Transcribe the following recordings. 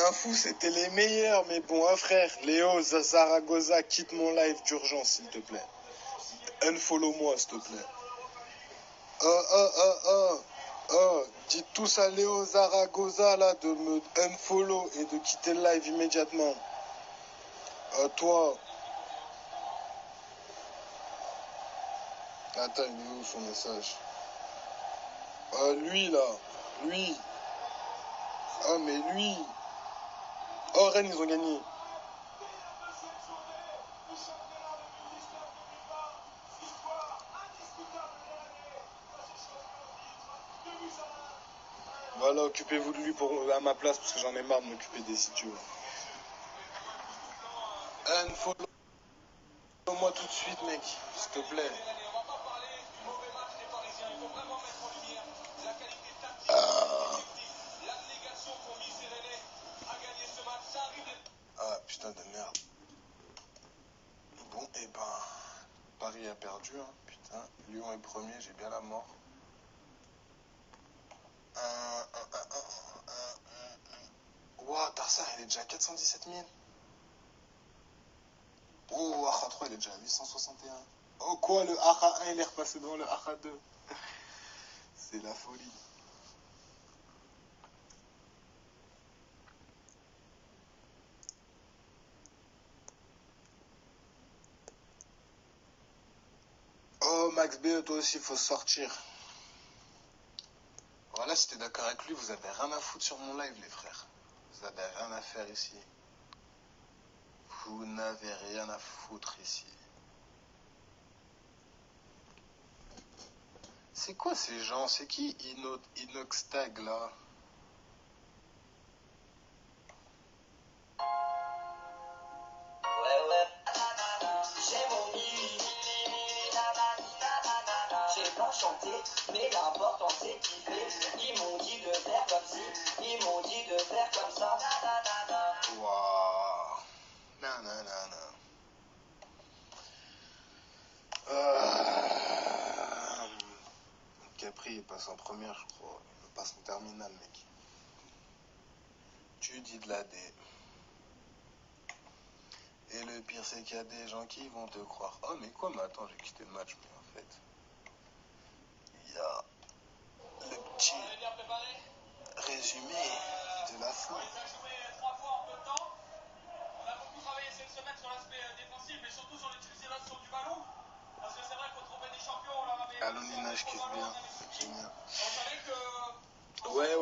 un fou, c'était les meilleurs. Mais bon, frère, Léo Zaragoza, quitte mon live d'urgence, s'il te plaît. Unfollow-moi, s'il te plaît. Dites tous à Léo Zaragoza, là, de me unfollow et de quitter le live immédiatement. Toi. Attends, il est où son message? Lui, là. Lui. Ah, mais lui. Oh, Rennes, ils ont gagné. Voilà, occupez-vous de lui à ma place parce que j'en ai marre de m'occuper des studios. Unfollow-moi tout de suite, mec, s'il te plaît. Ah, putain de merde. Bon, et ben, Paris a perdu, hein. Putain, Lyon est premier, j'ai bien la mort. Ouah, Tarsa, il est déjà à 417 000. Oh, AHA 3, il est déjà à 861. Oh, quoi, le AHA 1, il est repassé devant le AHA 2. C'est la folie. Oh, Max BE, toi aussi, il faut sortir. Voilà, si t'es d'accord avec lui, vous avez rien à foutre sur mon live, les frères. Vous avez rien à faire ici. Vous n'avez rien à foutre ici. C'est quoi ces gens? C'est qui Inoxtag, là? Chanter, mais l'important c'est kiffer. Ils m'ont dit de faire comme ci, ils m'ont dit de faire comme ça. Waouh. Nanana. Capri il passe en première, je crois. Il passe en terminale, mec. Tu dis de la D. Et le pire, c'est qu'il y a des gens qui vont te croire. Oh, mais quoi? Mais attends, j'ai quitté le match, mais en fait. Il y a le petit résumé de la fin. On les a joués 3 fois en peu de temps. On a beaucoup travaillé cette semaine sur l'aspect défensif, mais surtout sur l'utilisation du ballon. Parce que c'est vrai qu'au trophée des champions, on leur avait. Alonina, je kiffe bien. Génial. On savait que. Ouais.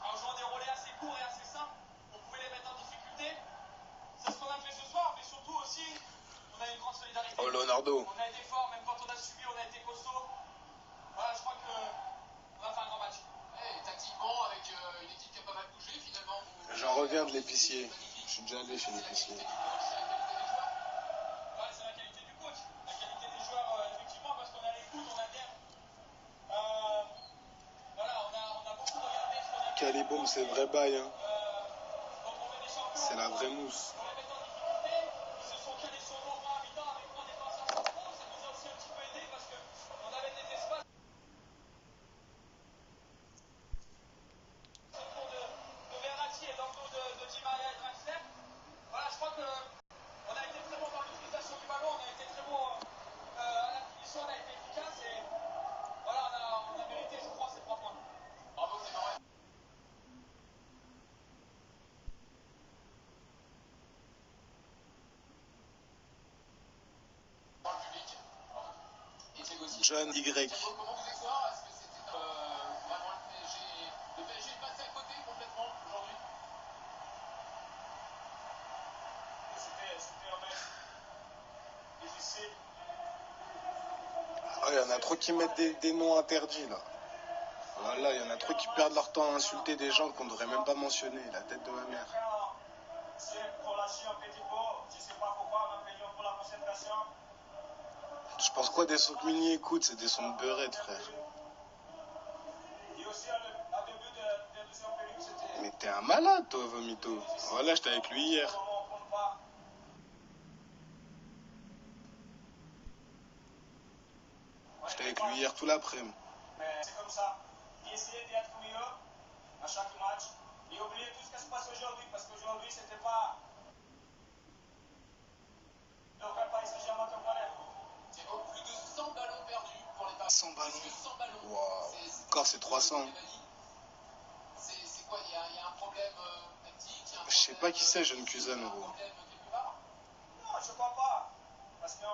En jouant des relais assez courts et assez simples, on pouvait les mettre en difficulté. C'est ce qu'on a fait ce soir, mais surtout aussi, on a une grande solidarité. Oh, Leonardo. On a été fort, même quand on a subi, on a été costaud. Voilà, je crois qu'on va faire un grand match. Et tactiquement, avec une équipe qui a pas mal bougé, finalement. J'en reviens de l'épicier. Je suis déjà allé chez l'épicier. Ouais, c'est la qualité du coach. La qualité des joueurs, effectivement, parce qu'on a l'écoute, on adhère. Voilà, on a beaucoup regardé ce qu'on a fait. Caliboum, c'est vrai bail, hein. C'est la vraie mousse. On les met en difficulté. Ils se sont calés sur nos rangs à mi-temps avec 3 défenseurs centraux. Ça nous a aussi un petit peu aidé parce qu'on avait des espaces. Autour de Verratti et dans le dos de Di Maria et Draxler. Voilà, je crois qu'on a été très bon dans l'utilisation du ballon, on a été très bon à la finition, on a été efficace et voilà, on a mérité, je crois, ces 3 points. Bravo, c'est normal. Dans le public. Et c'est aussi. John Y. Comment vous êtes soir? Est-ce que c'était vraiment le PSG? Le PSG est passé à côté complètement aujourd'hui? C'était un match difficile. Ah, il y en a trop qui mettent des noms interdits, là. Voilà, il y en a trop qui perdent leur temps à insulter des gens qu'on ne devrait même pas mentionner. La tête de ma mère. Je pense quoi des sons que Mini écoute? C'est des sons de beurette, frère. Mais t'es un malade, toi, Vomito. Voilà, j'étais avec lui hier. J'étais avec lui hier tout l'après-midi. C'est comme ça. Essayer d'être mieux à chaque match. Et oubliez tout ce qui se passe aujourd'hui, parce qu'aujourd'hui, c'était pas le Paris Saint-Germain comme problème. Thiago, plus de 100 ballons perdus pour les Parisiens. 100 ballons. Plus de 100 ballons. Waouh. Encore c'est 300. C'est quoi, il y a un problème tactique, il y a un Je sais pas qui c'est, Jeune Kuzan, un gros. problème quelque part. Non, je crois pas. Parce qu'on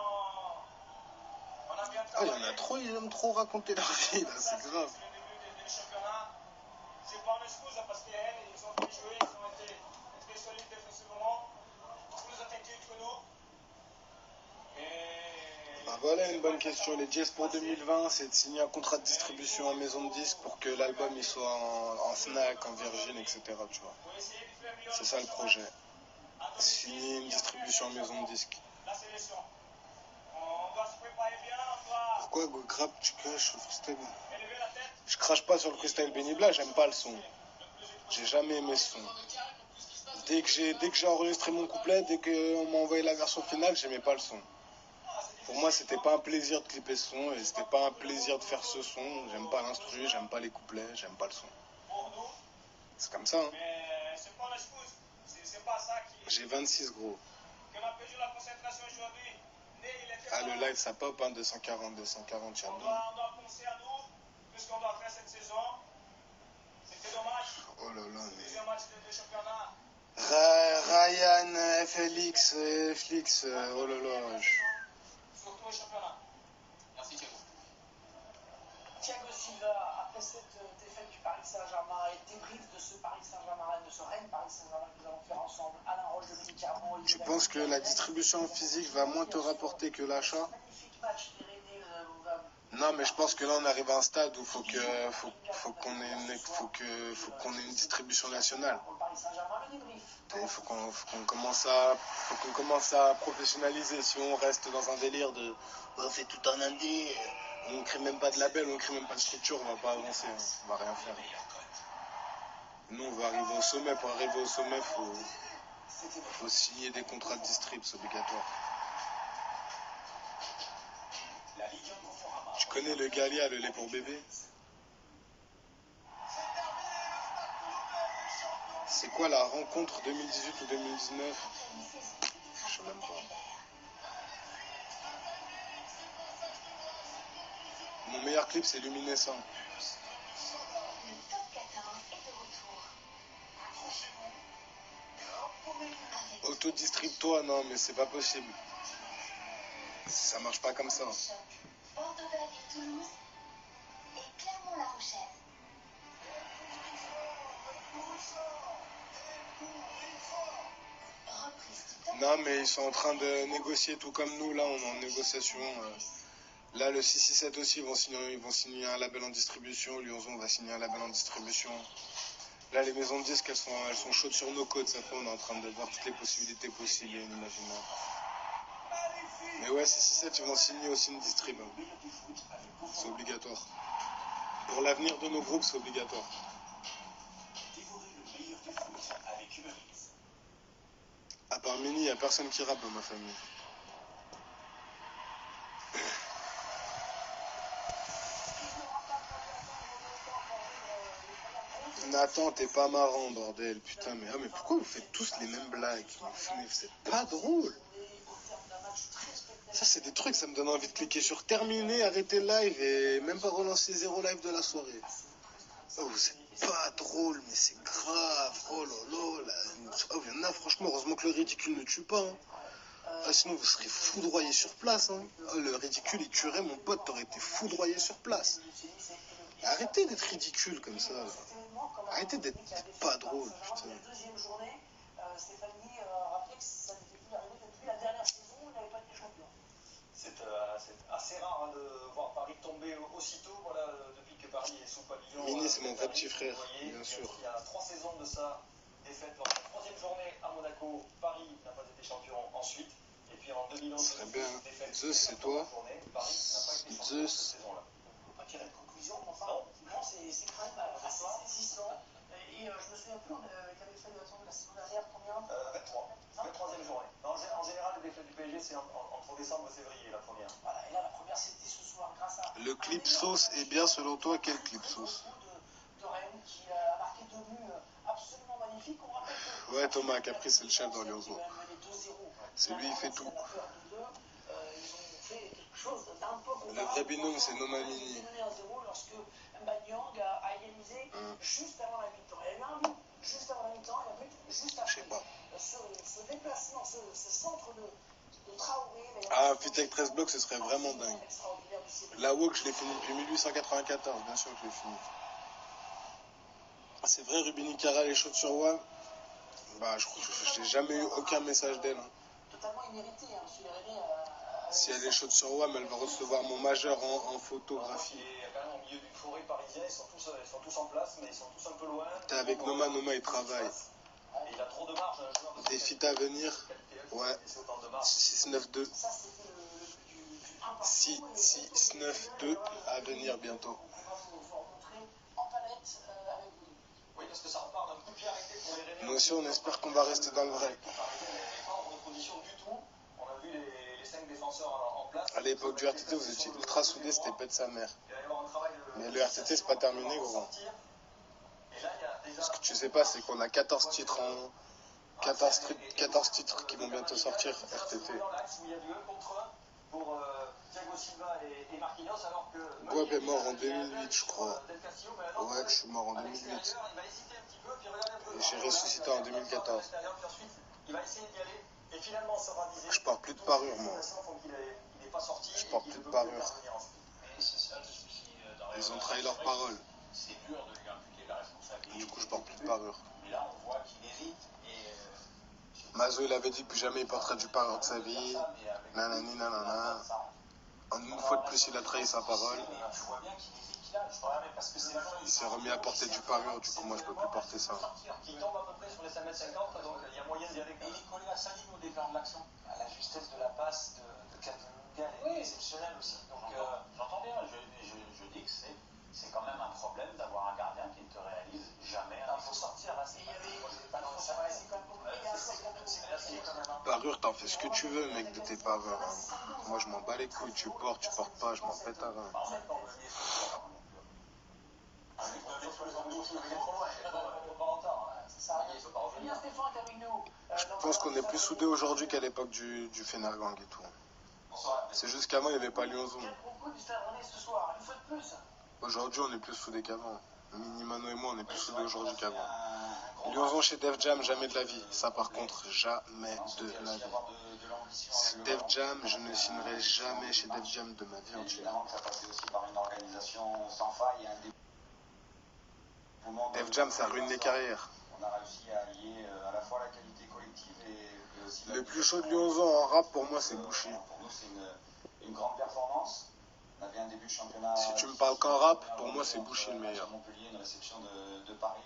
a bien Ah, il travaillé. y en a trop, ils aiment trop raconter leur vie, là, c'est grave. C'est le début du championnat. C'est pas une excuse parce qu'ils ont fait jouer, ils ont été très solides défensivement, plus athlétiques que nous. Et Bah voilà une bonne question. Les Jazz pour 2020, c'est de signer un contrat de distribution en maison de disques pour que l'album il soit en Fnac, en Virgin, etc. Tu vois. pour essayer de faire mieux C'est ça le projet. Signer une distribution en maison de disques. la sélection. On doit se préparer bien, on doit Pourquoi Grab tu craches sur le freestyle? élever la tête. Je crache pas sur le freestyle Benny Bla, j'aime pas le son. J'ai jamais aimé ce son. Dès que j'ai enregistré mon couplet, dès qu'on m'a envoyé la version finale, j'aimais pas le son. Pour moi, c'était pas un plaisir de clipper ce son et c'était pas un plaisir de faire ce son. J'aime pas l'instru, j'aime pas les couplets, j'aime pas le son. Pour nous, C'est comme ça, hein. mais c'est pas l'excuse. C'est pas ça qui. J'ai 26 gros. Qu'on a perdu la concentration aujourd'hui. Né, il était Ah, le malade. live ça pop, hein, 240, 240, tiens. On doit penser à nous, tout ce qu'on doit faire cette saison. C'était dommage. Oh là là, mais. Deuxième match de championnat. Ryan, FLX, FLX, oh là là. Surtout au championnat. Merci Thiago. Thiago Silva, après cette défaite du Paris Saint-Germain et débrief de ce Paris Saint-Germain, de ce Rennes Paris Saint-Germain que nous allons faire ensemble, Alain Roche, Dominique Carmon, Tu penses que la distribution physique va moins te rapporter que l'achat? Magnifique match des Rennais, on va. Non, mais je pense que là on arrive à un stade où faut qu'on ait une distribution nationale. Pour le Paris Saint-Germain, le débrief. Il faut qu'on commence à professionnaliser. Si on reste dans un délire de on fait tout en indé, on ne crée même pas de label, on ne crée même pas de structure, on va pas avancer, hein. On va rien faire. Nous on va arriver au sommet. Pour arriver au sommet, faut signer des contrats de distrib, c'est obligatoire. Tu connais le Galia, le lait pour bébé? C'est quoi la rencontre 2018 ou 2019? Je sais même pas. Mon meilleur clip c'est Luminescent. Le top 14 est de retour. Accrochez-vous. Autodistrib-toi, non mais c'est pas possible. Ça marche pas comme ça. Bordeaux-Bègles-Toulouse et Clermont-La Rochelle. Reprise du top. Non mais ils sont en train de négocier tout comme nous, là on est en négociation. Là le 667 aussi ils vont signer un label en distribution, Lyonzon va signer un label en distribution. Là les maisons de disques elles sont chaudes sur nos côtes, ça fait on est en train de voir toutes les possibilités possibles et inimaginables. Mais ouais 667 ils vont signer aussi une distrib. C'est obligatoire. Pour l'avenir de nos groupes c'est obligatoire. À part Mini, il n'y a personne qui rappe dans ma famille. Nathan, t'es pas marrant, bordel. Putain, mais pourquoi vous faites tous les mêmes blagues? Mais c'est pas drôle. Ça, c'est des trucs, ça me donne envie de cliquer sur terminer, arrêter le live et même pas relancer 0 live de la soirée. Oh, c'est pas drôle, mais c'est grave. Oh là là. Oh, il y en a, franchement, heureusement que le ridicule ne tue pas. Hein. Ah, sinon, vous serez foudroyé sur place. Hein. Oh, le ridicule, il tuerait mon pote, t'aurais été foudroyé sur place. Arrêtez d'être ridicule comme ça. Là. Arrêtez d'être pas drôle, putain. La deuxième journée, Stéphanie rappelait que ça n'était plus arrivé depuis la dernière saison où il n'avait pas été champion. C'est assez rare de voir Paris tomber aussitôt, voilà, depuis que Paris est sous pavillon. Mini, c'est mon vrai petit frère, voyez, bien sûr. Il y a 3 saisons de ça, défaite lors de la troisième journée à Monaco. Paris n'a pas été champion ensuite. Et puis en 2011, très bien. défaite. Zeus, c'est toi. Paris n'a pas été champion Zeus. cette saison-là. On peut pas tirer de conclusion, enfin, non, c'est quand même assez saisissant. Et je me souviens plus, il avait fallu attendre la saison dernière combien 23e journée. En général, les défaites du PSG, c'est entre décembre et février, la première. Voilà, et là, la première, c'était ce soir, grâce à. Le clip sauce est bien selon toi, quel clip sauce? De Rennes qui a marqué 2 buts absolument Ouais, Thomas Capri, c'est le chef dans Lyonzo. C'est lui, il fait tout. Le vrai binôme, c'est Nomamini. Lorsque Mbanyang a égalisé juste avant la mi-temps. Il y a eu un but juste avant la mi-temps et un but juste après. Je sais pas. Ce déplacement, ce centre de Traoré. Ah, un feat avec 13 blocs, ce serait vraiment dingue. La WOC, je l'ai fini depuis 1894, bien sûr que je l'ai fini. C'est vrai, Rubini Cara, les chaudes sur WAM. Bah, je n'ai jamais eu aucun message d'elle. Hein. Totalement immérité, hein, monsieur Rémi. Si elle est chaude sur WAM, elle va recevoir mon majeur en photographie. Il est quand même au milieu d'une forêt parisienne, ils sont tous en place, mais ils sont tous un peu loin. T'es avec Noma, il travaille. Et il a trop de marge, un joueur de des feats à venir. Ouais. 6-9-2. 6-9-2 à venir bientôt. Oui, parce que ça repart d'un coup de pied arrêté pour les Rennais. Nous aussi, on espère qu'on va rester dans le vrai. Pas en opposition du tout. On a vu les 5 défenseurs en place. À l'époque du RTT, vous étiez ultra soudés, c'était pète sa mère. Mais le RTT, c'est pas terminé, gros. Ce que tu sais pas, c'est qu'on a 14 titres en... 14 titres qui vont bientôt sortir, RTT. Boab est mort en 2008, je crois. Ouais, je suis mort en 2008. Et j'ai ressuscité en 2014. Je porte plus de parure, moi. Je porte plus de parure. Ils ont trahi leur parole. Du coup, je porte plus de parure. Mazo, il avait dit que plus jamais il porterait du parure de sa vie. Nanani, nanana. Une fois de plus, il a trahi sa parole. Il s'est remis à porter du parure, du coup, moi, je peux plus porter ça. Il tombe à peu près sur les 5m50, donc il y a moyen d'y aller. Il est collé à sa ligne au départ de l'action. À la justesse de la passe de Kevin est exceptionnelle aussi. Donc, j'entends bien, je dis que c'est quand même un problème d'avoir un gardien qui ne te réalise jamais. Il faut sortir là. Parure, t'en fais ce que tu veux, mec, de tes parures. Hein. Moi, je m'en bats les couilles. Tu portes pas, je m'en pète à rein. Je pense qu'on est plus soudés aujourd'hui qu'à l'époque du Fenergang et tout. C'est juste qu'avant, il n'y avait pas Lyonzon. Aujourd'hui, on est plus soudés qu'avant. Minimano et moi, on est plus soudés aujourd'hui qu'avant. Lyonzon chez Def Jam, jamais de la vie. Ça, par contre, jamais de la vie. Def Jam, je ne signerai jamais chez Def Jam de ma vie entière. Def Jam, ça ruine les carrières. On a réussi à allier à la fois la qualité collective et aussi le plus chaud de Lyonzon en rap, pour moi, c'est Bouchy. Pour nous, c'est une grande performance. On avait un début de championnat. Si tu me parles qu'en rap, pour moi, c'est Bouchy le meilleur. Montpellier, une réception de Paris.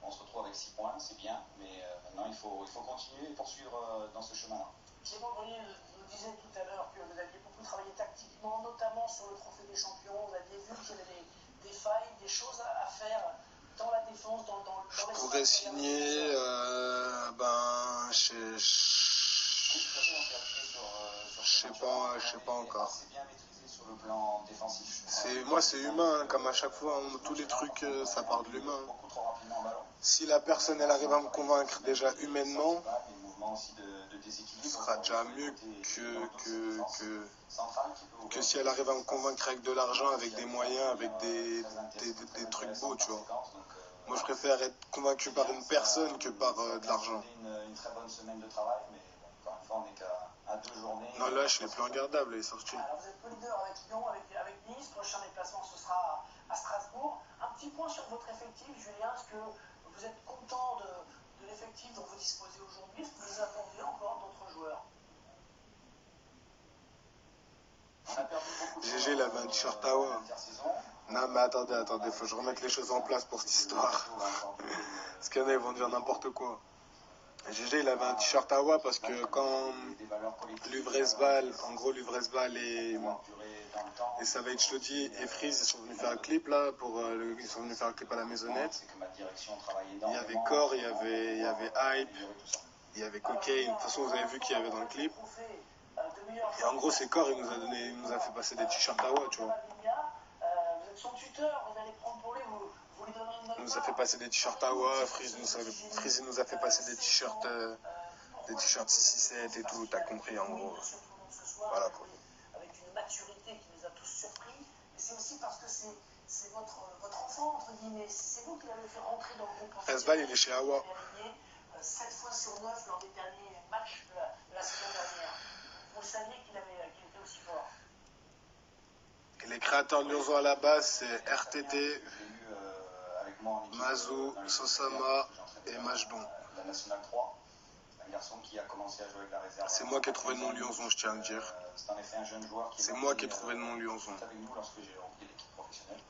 On se retrouve avec 6 points, c'est bien, mais maintenant il faut continuer et poursuivre dans ce chemin-là. Clément Grenier nous disait tout à l'heure que vous aviez beaucoup travaillé tactiquement, notamment sur le trophée des champions. Vous aviez vu qu'il y avait des failles, des choses à faire dans la défense, dans je pourrais signer je sais pas encore. Moi c'est humain, hein, comme à chaque fois, tous les trucs ça part de l'humain. Si la personne elle arrive à me convaincre déjà humainement, ce sera déjà mieux que si elle arrive à me convaincre avec de l'argent, avec des moyens, avec des trucs beaux, tu vois. Moi, je préfère être convaincu par une personne que par de l'argent. Une très bonne semaine de travail, mais encore une fois, on n'est qu'à 2 journées. Non, là, je l'ai plus regardable, il est sorti. Alors, vous êtes co-leader avec Lyon, avec Nice. Prochain déplacement, ce sera à Strasbourg. Un petit point sur votre effectif, Julien. Est-ce que vous êtes content de l'effectif dont vous disposez aujourd'hui? Est-ce que vous attendez encore d'autres joueurs? GG, il avait un t-shirt Awa. Non, mais attendez, faut que je remette les choses en place pour cette histoire. Parce qu'il y en a, ils vont dire n'importe quoi. GG, il avait un t-shirt Awa parce que quand Luvresval, en gros, Luvresval et Savage Lodi et Freeze, ils sont venus faire un clip là, ils sont venus faire un clip à la maisonnette. Il y avait Core, il y avait Hype, il y avait Cocaine. De toute façon, vous avez vu qu'il y avait dans le clip. Et en gros, c'est Core, il nous a fait passer des t-shirts Awa, tu vois. Vous êtes son tuteur, vous allez prendre pour lui, vous Vous lui donnerez une note On nous a fait passer des t-shirts Awa, Freezy nous a fait passer des t-shirts 667 et tout, t'as compris en gros. Voilà quoi. Avec une maturité qui nous a tous surpris. Et c'est aussi parce que c'est votre enfant, entre guillemets. C'est vous qui l'avez fait rentrer dans le groupe. Asbal, il est chez Awa. 7 fois sur 9 lors des derniers matchs de la saison dernière. Vous le saviez qu'il était aussi fort. Et les créateurs de Lyonzon à la base, c'est RTT, Mazou, Sosama et Majdon. La Nationale 3, un garçon qui a commencé à jouer avec la réserve. C'est moi qui ai trouvé le nom Lyonzon, je tiens à le dire. C'est en effet un jeune joueur qui C'est moi qui ai trouvé le nom Lyonzon. avec nous lorsque j'ai repris l'équipe professionnelle.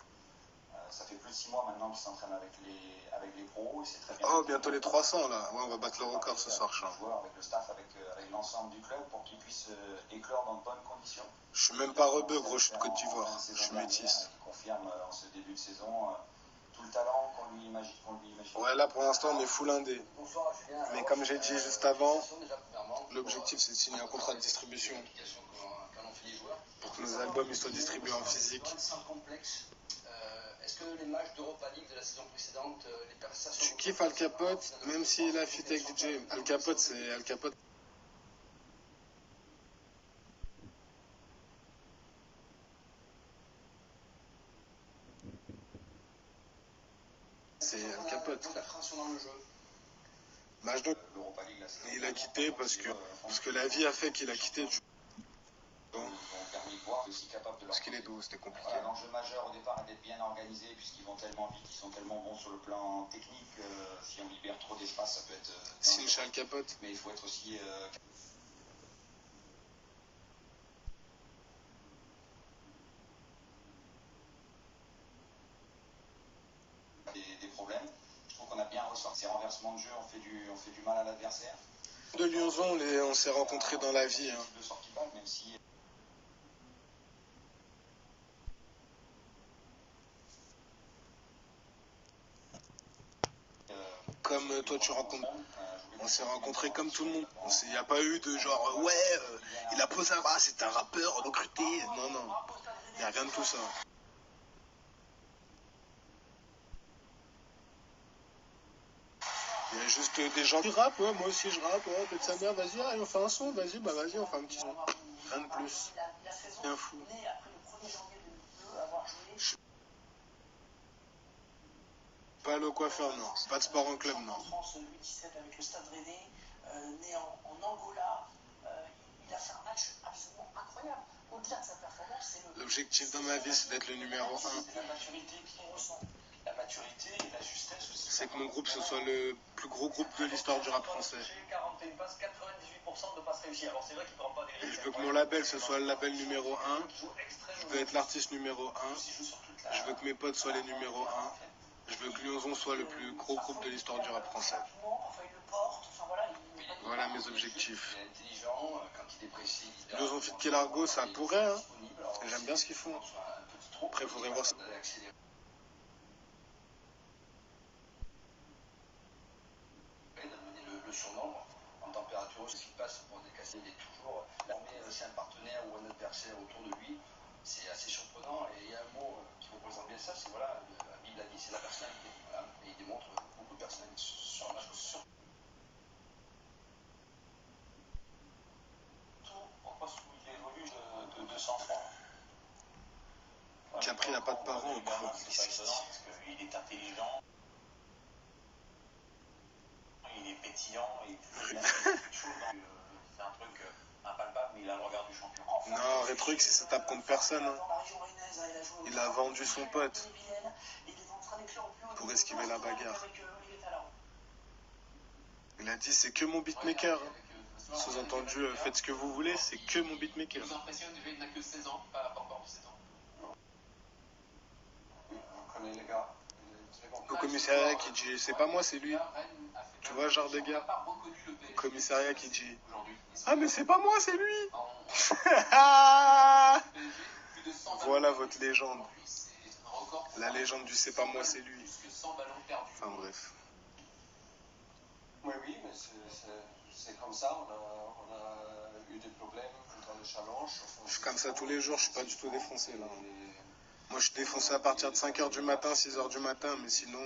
Ça fait plus de 6 mois maintenant qu'il s'entraîne avec les pros. Et c'est très bien. Oh, bientôt les 300 là. Ouais, on va battre le record ce soir, Charles. Avec le staff, avec l'ensemble du club pour qu'il puisse éclore dans de bonnes conditions. Je suis même pas rebeu, gros, je suis de Côte d'Ivoire. Je suis métisse. Il confirme en ce début de saison tout le talent qu'on lui imagine. Ouais, là pour l'instant on est full indé. Mais comme j'ai dit juste avant, l'objectif c'est de signer un contrat de distribution pour que nos albums ils soient distribués en physique. Est-ce que les matchs d'Europa League de la saison précédente, les prestations... Tu kiffes Al Capote, même s'il a fit avec DJ. Al Capote, c'est Al Capote. C'est Al Capote. Majdon, il a quitté parce que la vie a fait qu'il a quitté. Parce qu'il est doux, c'était compliqué. Voilà, l'enjeu majeur au départ est d'être bien organisé puisqu'ils vont tellement vite, ils sont tellement bons sur le plan technique. Si on libère trop d'espace, ça peut être... Si le Al Capote. Mais il faut être aussi... des problèmes. Je trouve qu'on a bien ressorti ces renversements de jeu, on fait du mal à l'adversaire. De Lyonzon, on s'est rencontrés dans la vie. Hein. De sortie balle, même si... Comme toi tu rencontres, on s'est rencontrés comme tout le monde. Il n'y a pas eu de genre ouais, il a posé un bras, c'est un rappeur recruté. Non, non, il n'y a rien de tout ça. Il y a juste des gens qui rappent, ouais, moi aussi je rappe, ouais, peut-être sa mère, vas-y, allez, on fait un son, vas-y, bah vas-y, on fait un petit son. Rien de plus. Bien fou. Pas le coiffeur, non. Pas de sport en club, non. En France, 2017 avec le Stade Rennais, né en Angola, il a fait un match absolument incroyable. Au-delà de sa performance, c'est le... L'objectif dans ma vie, c'est d'être le numéro 1. C'est la maturité qu'on ressent. La maturité et la justesse aussi. C'est que mon groupe, ce soit le plus gros groupe de l'histoire du rap français. 41 passes, 98% de passes réussies. Alors c'est vrai qu'il ne prend pas des Et je veux que mon label, ce soit le label numéro 1. Je veux être l'artiste numéro 1. Je veux que mes potes soient les numéros 1. Je veux que Lyonzon soit le plus gros groupe de l'histoire du rap français. Voilà mes objectifs. Lyonzon Fit Kelargo, ça pourrait, hein. J'aime bien ce qu'ils font. Après, il faudrait voir ça. Le surnombre en température, ce qui passe pour décasser, il est toujours l'armée, c'est un partenaire ou un adversaire autour de lui. C'est assez surprenant et il y a un mot qui représente bien ça, c'est voilà, il l'a dit, c'est la personnalité. Voilà, et il démontre beaucoup de personnalité sur un match surtout au poste où il évolue de sang-froid. Capri n'a pas de parents, c'est pas étonnant parce qu'il est intelligent. Il est pétillant et il a quelque chose. C'est un truc impalpable, mais il a le regard du champion. Non, Rétruc, si ça tape contre personne. Hein. Il a vendu son pote pour esquiver la bagarre. Il a dit c'est que mon beatmaker. Hein. Sous-entendu, faites ce que vous voulez, c'est que mon beatmaker. Vous impressionne, déjà il n'a que 16 ans, pas encore 17 ans. Vous connaissez les gars. Au commissariat qui dit c'est pas moi, c'est lui. Tu vois, genre de gars. Au commissariat qui dit ah, mais c'est pas moi, c'est lui. Voilà votre légende. La légende du c'est pas moi, c'est lui. Enfin bref. Oui, mais c'est comme ça. On a eu des problèmes dans le challenge. Je suis comme ça tous les jours, je suis pas du tout défoncé là. Moi, je suis défoncé à partir de 5h du matin, 6h du matin, mais sinon,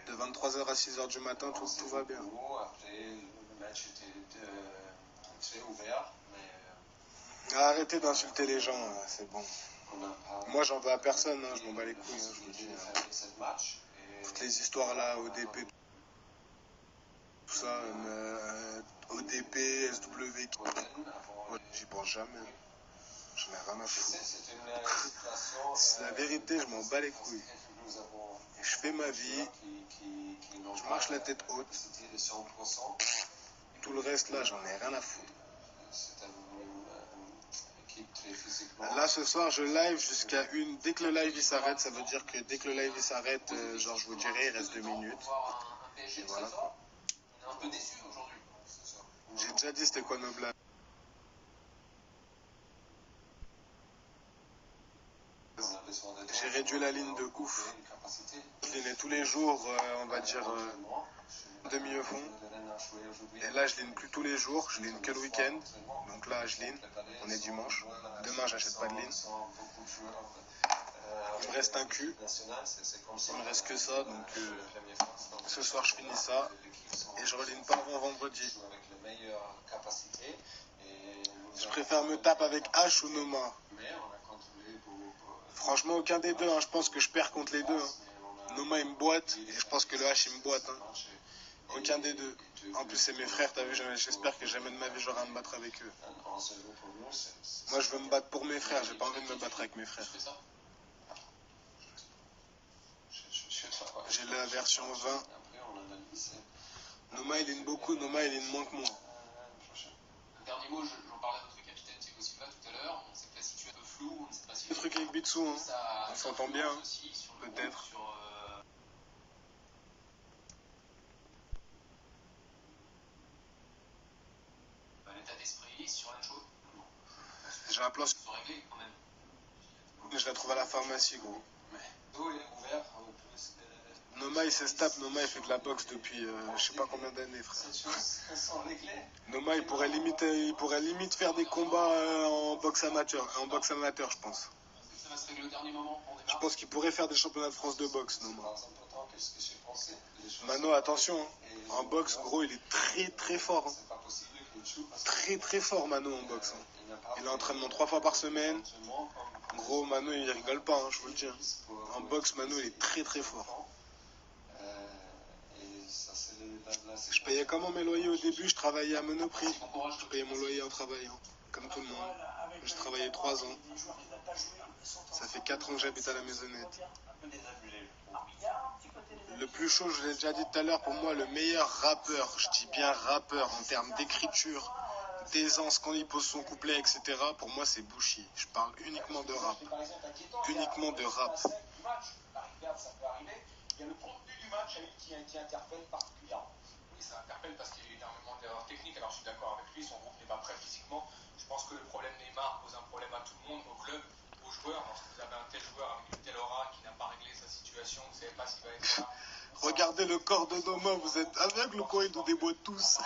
de 23h à 6h du matin, tout va bien. Après, le match était très ouvert, mais Arrêtez d'insulter les gens, c'est bon. Moi, j'en veux à personne, hein, je m'en bats les couilles, hein, je vous le dis. Toutes les histoires là, ODP, tout ça, ODP, SW, ouais, j'y pense jamais. J'en ai rien à foutre. C'est la vérité, je m'en bats les couilles. Et je fais ma vie, je marche la tête haute. Tout le reste là, j'en ai rien à foutre. Là ce soir je live jusqu'à 1. Dès que le live il s'arrête, ça veut dire que dès que le live il s'arrête, genre je vous dirai, il reste 2 minutes. Et voilà quoi. On est un peu déçus aujourd'hui. J'ai déjà dit c'était quoi nos blagues. J'ai réduit la ligne de ouf. Je ligne tous les jours, on va dire demi-fond. Et là je ligne plus tous les jours, je ligne que le week-end. Donc là je ligne, on est dimanche. Demain j'achète pas de ligne. Il me reste un cul. Il me reste que ça, donc ce soir je finis ça. Et je religne pas avant vendredi. Je préfère me taper avec H ou Noma. Franchement aucun des deux, hein. Je pense que je perds contre les deux. Hein. Noma il me boite et je pense que le H il me boite. Hein. Aucun des deux. En plus c'est mes frères, t'as vu, j'espère que jamais de ma vie j'aurai à me battre avec eux. Moi je veux me battre pour mes frères, j'ai pas envie de me battre avec mes frères. J'ai la version 20. Noma il ligne beaucoup, Noma il ligne moins que moi. Un dernier mot, j'en parlais à notre capitaine Thiago Silva tout à l'heure. On sait que la situation est un peu floue, on ne sait pas si... Le truc avec Bitsu, hein. On s'entend bien, hein. Peut-être. L'état d'esprit, sur la chose. J'ai un plan. Faut régler quand même. Je la trouve à la pharmacie, gros. l'eau est ouverte. Noma il s'estape, Noma il fait de la boxe depuis je sais pas combien d'années, frère. Ces choses sont réglées. Noma il pourrait limite faire des combats en boxe amateur, je pense. Ça va se régler au dernier moment pour Je pense qu'il pourrait faire des championnats de France de boxe, Noma. Qu'est-ce que j'ai pensé? Mano, attention, hein. En boxe, gros, il est très très fort. Hein. Très très fort, Mano, en boxe. Hein. Il a entraînement 3 fois par semaine. Gros, Mano, il rigole pas, hein, je vous le dis. Hein. En boxe, Mano, il est très très fort. Je payais comment mes loyers au début? Je travaillais à Monoprix. Je payais mon loyer en travaillant, comme tout le monde. J'ai travaillé 3 ans. Ça fait 4 ans que j'habite à la Maisonnette. Le plus chaud, je l'ai déjà dit tout à l'heure, pour moi, le meilleur rappeur, je dis bien rappeur, en termes d'écriture, d'aisance, quand il pose son couplet, etc., pour moi, c'est Bouchy. Je parle uniquement de rap. Uniquement de rap. Il y a le contenu du match qui interpelle particulièrement. Oui, ça interpelle parce qu'il y a eu énormément d'erreurs techniques. Alors je suis d'accord avec lui, son groupe n'est pas prêt physiquement. Je pense que le problème Neymar pose un problème à tout le monde, au club, aux joueurs. Lorsque vous avez un tel joueur avec une telle aura qui n'a pas réglé sa situation, vous ne savez pas s'il va être là. Regardez le corps de Noma, vous êtes aveugle ou quoi? Ils nous déboîtent tous.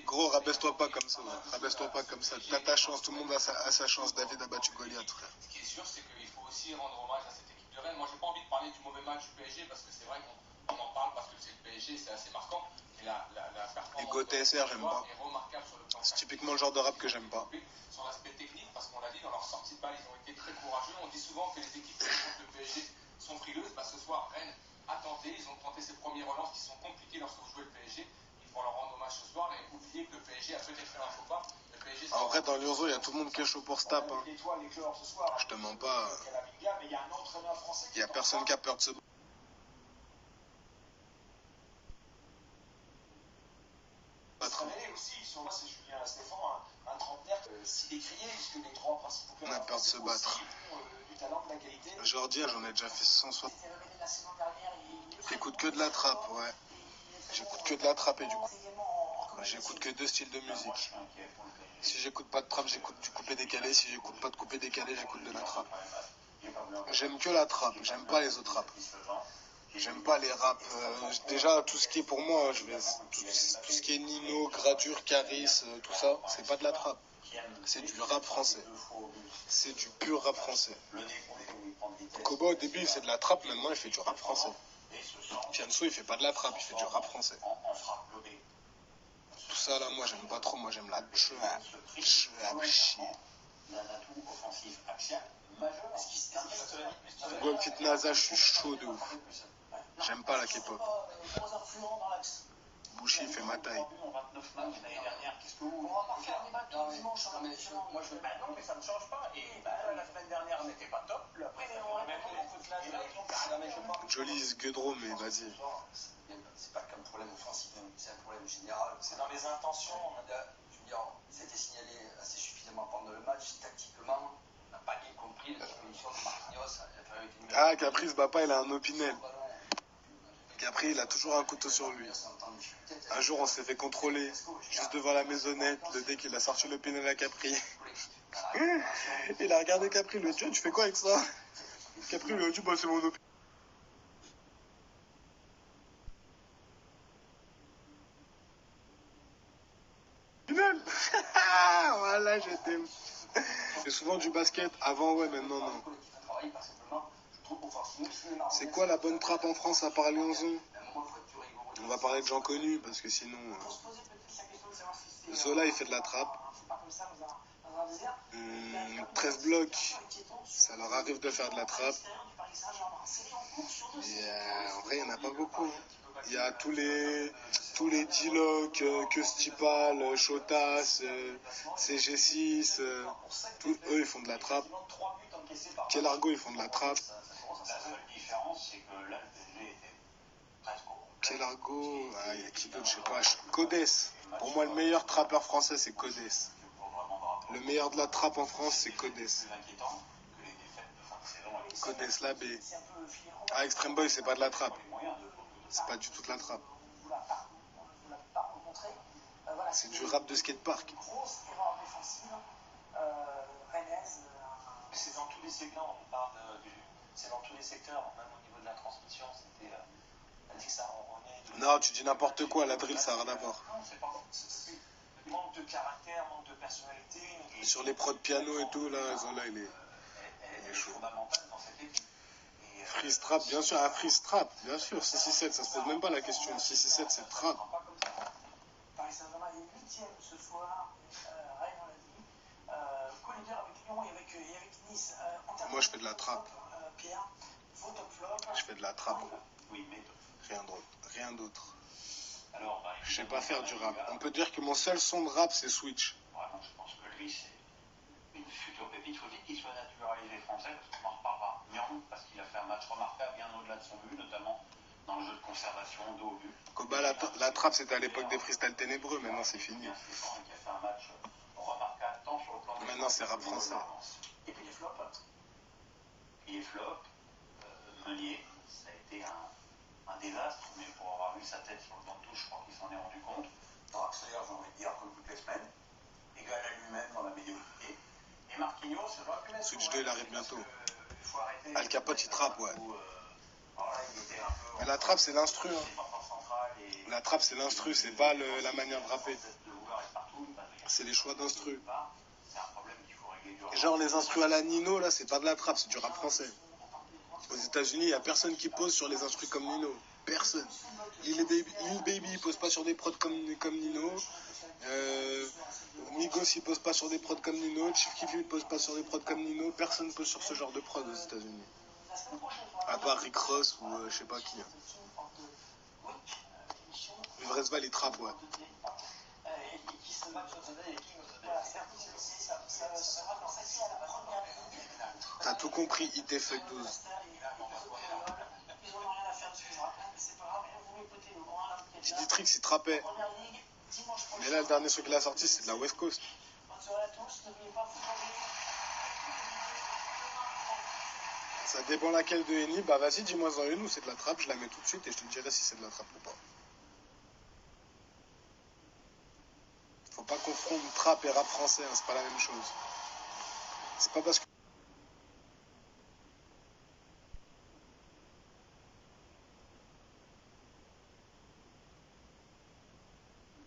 Gros, rabaisse-toi pas comme ça. Rabaisse-toi pas comme ça. T'as ta chance, tout le monde a sa chance. David a battu Goliath, frère. Ce qui est sûr, c'est qu'il faut aussi rendre hommage à cette équipe de Rennes. Moi, j'ai pas envie de parler du mauvais match du PSG parce que c'est vrai qu'on en parle parce que c'est le PSG, c'est assez marquant. Mais la performance Ego TSR, j'aime pas. est remarquable sur le plan. C'est typiquement le genre de rap que j'aime pas. Sur l'aspect technique, parce qu'on l'a dit dans leur sortie de balle, ils ont été très courageux. On dit souvent que les équipes qui contre le PSG sont frileuses. Bah, ce soir, Rennes a tenté. Ils ont tenté ces premiers relances qui sont compliquées lorsque vous jouez le PSG. Il faut leur rendre hommage ce soir et oublier que le PSG a peut-être fait un faux pas. En vrai, dans l'Urzo, il y a tout le monde qui est chaud pour se taper. Hein. Je te mens pas. Il y a personne qui a peur de se battre. On a peur de se battre. Aujourd'hui, j'en ai déjà fait 160. J'écoute que de la trappe, ouais. J'écoute que de la trappe et du coup, j'écoute que 2 styles de musique. Si j'écoute pas de trappe, j'écoute du coupé décalé. Si j'écoute pas de coupé décalé, j'écoute de la trappe. J'aime que la trappe, j'aime pas les autres raps. J'aime pas les raps. Déjà, tout ce qui est pour moi, tout ce qui est Nino, Gradure, Caris, tout ça, c'est pas de la trappe. C'est du rap français. C'est du pur rap français. Koba, au début, il faisait de la trappe, maintenant, il fait du rap français. Fianso, il fait pas de la trappe, il fait du rap français. Tout ça, là, moi, j'aime pas trop. Moi, j'aime la trap. d'un atout offensif axial majeur. Go Fit Naza, je suis chaud de ouf. J'aime pas la K-pop. Bouchy, il fait ma taille. En 29 matchs l'année dernière, qu'est-ce que vous... On va pas faire débat tout dimanche. Non, mais moi, je... Bah non, mais ça ne change pas. Et la semaine dernière n'était pas top. Après, Jolis, Guedro, mais vas-y. C'est pas qu'un problème offensif, c'est un problème général. c'est dans les intentions. Je veux dire, c'était signalé assez suffisamment pendant le match. Tactiquement, on n'a pas bien compris la disposition de Marquinhos. Ah, Caprice, papa, il a un opinel. Capri, il a toujours un couteau sur lui. Un jour, on s'est fait contrôler, juste devant la maisonnette, le dès qu'il a sorti l'opinel à Capri. Il a regardé Capri, lui a dit, tu fais quoi avec ça? Capri lui a dit, bah c'est mon opinel. Voilà, je t'aime. C'est souvent du basket, avant ouais, maintenant non. C'est quoi la bonne trappe en France à part Lyonzon? On va parler de gens connus parce que sinon... Zola il fait de la trappe. 13 blocs, ça leur arrive de faire de la trappe. Et en vrai, il n'y en a pas beaucoup. Il y a tous les D-Lock, que Stipal, Chotas, CG6, eux ils font de la trappe. Kelargo ils font de la trappe. La seule différence, c'est que là, le PSG était presque au complet. Kelargo, il y a qui d'autre, je sais pas. Codes. Pour moi, le meilleur trappeur français, c'est Codes. Le meilleur de la trappe en France, c'est Codes. Codes Labé. Ah, Extreme Boy, c'est pas de la trappe. C'est pas du tout de la trappe. C'est du rap de skatepark. Grosse erreur défensive. C'est dans tous les secteurs, on parle c'est dans tous les secteurs, même au niveau de la transmission, c'était. Elle dit que ça renaît. Non, tu dis n'importe quoi, la drill, ça n'a rien à voir. Non, c'est pas. Manque de caractère, manque de personnalité. Sur les prods piano et tout, là, Zola, il est chaud. Fondamental dans cette équipe. Freeze trap, bien sûr, freeze trap, bien sûr. 6-6-7, ça se pose même pas la question. 6-6-7, c'est trap. Paris Saint-Germain est 8e ce soir. Rennes, on l'a dit. Co-leader avec Lyon et avec Nice. Moi, je fais de la trappe. Pierre, vos top flop. Je fais de la trappe. Oui, mais. Rien d'autre. Alors, je sais pas faire du rap. On peut dire que mon seul son de rap, c'est Switch. Vraiment, je pense que lui, c'est une future pépite. Il faut vite qu'il soit naturalisé français, parce qu'on en reparlera. Mian, parce qu'il a fait un match remarquable bien au-delà de son but, notamment dans le jeu de conservation, dos au but. Koba, la trappe, c'était à l'époque des freestyles ténébreux. Maintenant, c'est fini. Qui a fait un match remarquable, tant sur le plan de. Maintenant, c'est rap français. Et puis les flops. Meunier, ça a été un désastre, mais pour avoir vu sa tête sur le banc de touche, je crois qu'il s'en est rendu compte. Draxler, j'ai envie de dire, comme toutes les semaines, égal à lui-même dans la médiocrité. Et Marquinhos, ça doit plus mettre. Switch 2, il arrive bientôt. Al Capote, il trappe, ouais. Mais la trappe, c'est l'instru. Hein. La trappe, c'est l'instru, c'est pas la manière de rapper. C'est les choix d'instru. Genre, les instrus à la Nino, là, c'est pas de la trappe, c'est du rap français. Aux États-Unis, il n'y a personne qui pose sur les instrus comme Nino. Personne. Lil Baby, il pose pas sur des prods comme Nino. Migos, il pose pas sur des prods comme Nino. Chief Keef, il pose pas sur des prods comme Nino. Personne pose sur ce genre de prod aux États-Unis. À part Rick Ross ou je sais pas qui. Vresval, il trappe, ouais. T'as tout compris, IT Fuck 12. Didrix, il trappait. Mais là, le dernier son qu'il a sorti, c'est de la West Coast. Ça dépend laquelle de Eni. Bah vas-y, dis-moi en une où c'est de la trappe, je la mets tout de suite et je te dirai si c'est de la trappe ou pas. Faut pas confondre trap et rap français, hein, c'est pas la même chose. C'est pas parce que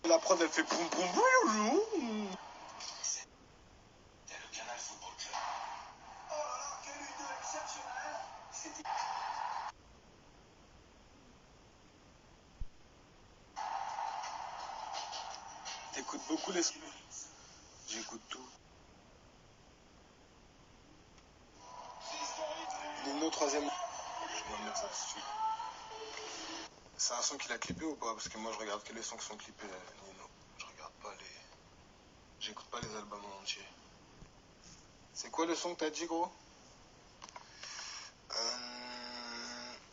la prod elle fait poum poum boum. c'était... T'écoutes beaucoup les... J'écoute tout. Nino, troisième. Je vais mettre ça tout de suite. C'est un son qu'il a clippé ou pas? Parce que moi je regarde que les sons qui sont clippés, Nino. Je regarde pas les... J'écoute pas les albums en entier. C'est quoi le son que t'as dit, gros?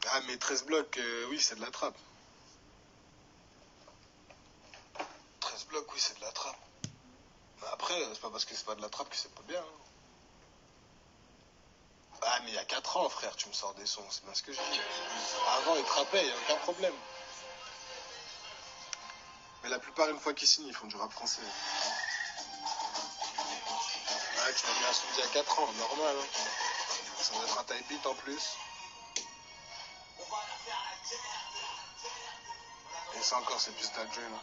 Ah, mais 13 blocs, oui, c'est de la trappe. 13 blocs, oui, c'est de la trappe. Mais après, c'est pas parce que c'est pas de la trappe que c'est pas bien. Hein. Ah, mais il y a 4 ans, frère, tu me sors des sons, c'est bien ce que je dis. Avant, ils trappaient, il n'y a aucun problème. Mais la plupart, une fois qu'ils signent, ils font du rap français. Ah, tu m'as mis un son d'il y a 4 ans, normal. Hein. Ça doit être un type beat en plus. Et ça encore, c'est plus de la drill. Hein.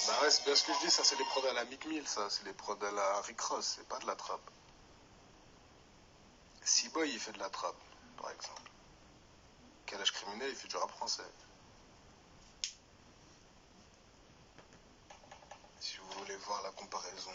Bah ouais, c'est bien ce que je dis, ça c'est les prods à la Mick Mill, ça, c'est les prods à la Rick Ross, c'est pas de la trappe. C-Boy il fait de la trappe, par exemple. Kalash Criminel il fait du rap français. Si vous voulez voir la comparaison